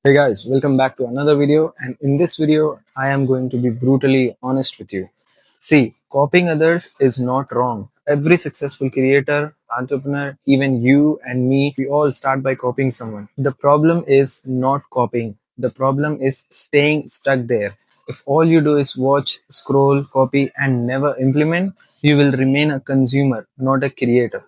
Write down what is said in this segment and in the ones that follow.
Hey guys, welcome back to another video. And in this video, I am going to be brutally honest with you. See, copying others is not wrong. Every successful creator, entrepreneur, even you and me, we all start by copying someone. The problem is not copying. The problem is staying stuck there. If all you do is watch, scroll, copy, and never implement, you will remain a consumer, not a creator.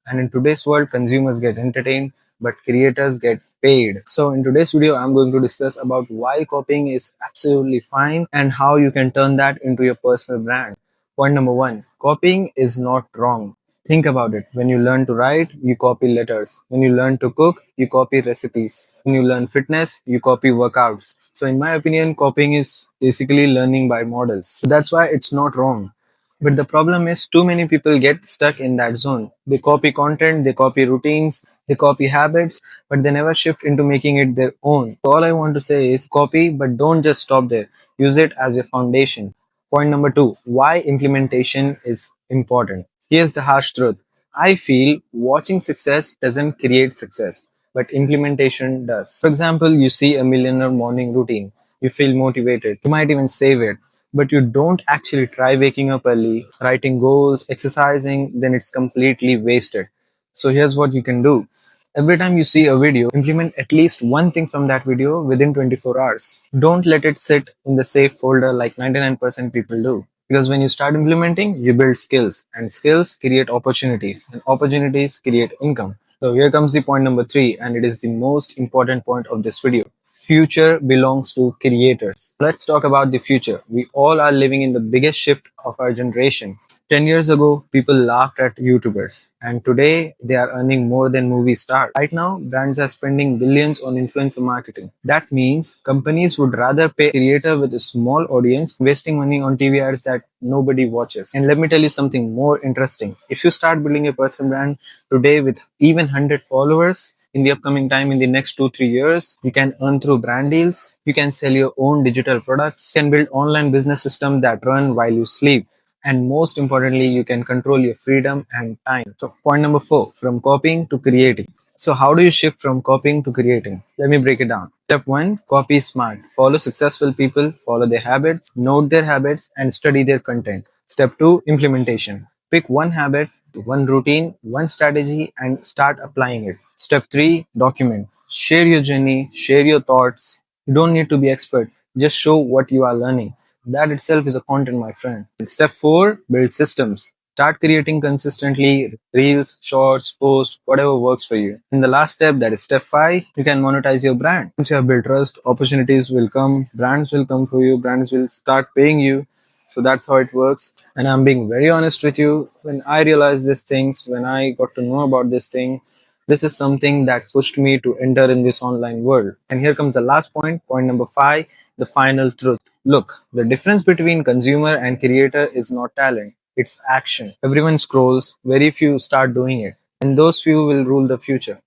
And in today's world, consumers get entertained, but creators get paid. So in today's video, I'm going to discuss about why copying is absolutely fine and how you can turn that into your personal brand. Point number one, copying is not wrong. Think about it. When you learn to write, you copy letters. When you learn to cook, you copy recipes. When you learn fitness, you copy workouts. So in my opinion, copying is basically learning by models. So that's why it's not wrong. But the problem is too many people get stuck in that zone. They copy content, they copy routines, they copy habits, but they never shift into making it their own. So all I want to say is copy, but don't just stop there. Use it as your foundation. Point number two, why implementation is important. Here's the harsh truth. I feel watching success doesn't create success, but implementation does. For example, you see a millionaire morning routine. You feel motivated. You might even save it, but you don't actually try waking up early, writing goals, exercising, then it's completely wasted. So here's what you can do. Every time you see a video, implement at least one thing from that video within 24 hours. Don't let it sit in the safe folder like 99% people do. Because when you start implementing, you build skills, and skills create opportunities, and opportunities create income. So here comes the point number three, and it is the most important point of this video. Future belongs to creators. Let's talk about the future. We all are living in the biggest shift of our generation. 10 years ago, people laughed at YouTubers, and today they are earning more than movie stars. Right now, brands are spending billions on influencer marketing. That means companies would rather pay a creator with a small audience, wasting money on TV ads that nobody watches. And let me tell you something more interesting. If you start building a personal brand today with even 100 followers, in the upcoming time, in the next 2 3 years, you can earn through brand deals, you can sell your own digital products, you can build online business systems that run while you sleep, and most importantly, you can control your freedom and time. So point number four, from copying to creating. So how do you shift from copying to creating? Let me break it down. Step one, copy smart. Follow successful people, follow their habits, note their habits, and study their content. Step two, implementation. Pick one habit, one routine, one strategy, and start applying it. Step three, document. Share your journey, share your thoughts. You don't need to be expert. Just show what you are learning. That itself is a content, my friend. And step four, build systems. Start creating consistently reels, shorts, posts, whatever works for you. In the last step, that is step five, you can monetize your brand. Once you have built trust, opportunities will come, brands will come for you, brands will start paying you. So that's how it works. And I'm being very honest with you. When I realized these things, when I got to know about this thing, this is something that pushed me to enter in this online world. And here comes the last point, point number five, the final truth. Look, the difference between consumer and creator is not talent, it's action. Everyone scrolls, very few start doing it, and those few will rule the future.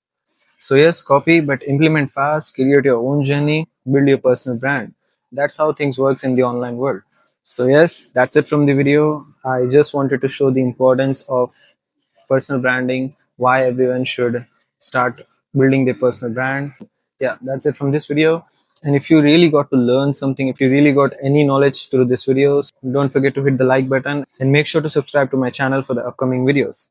So, yes, copy, but implement fast, create your own journey, build your personal brand. That's how things works in the online world. So, yes, that's it from the video. I just wanted to show the importance of personal branding, why everyone should start building their personal brand. Yeah, that's it from this video. And if you really got to learn something, if you really got any knowledge through this video, don't forget to hit the like button and make sure to subscribe to my channel for the upcoming videos.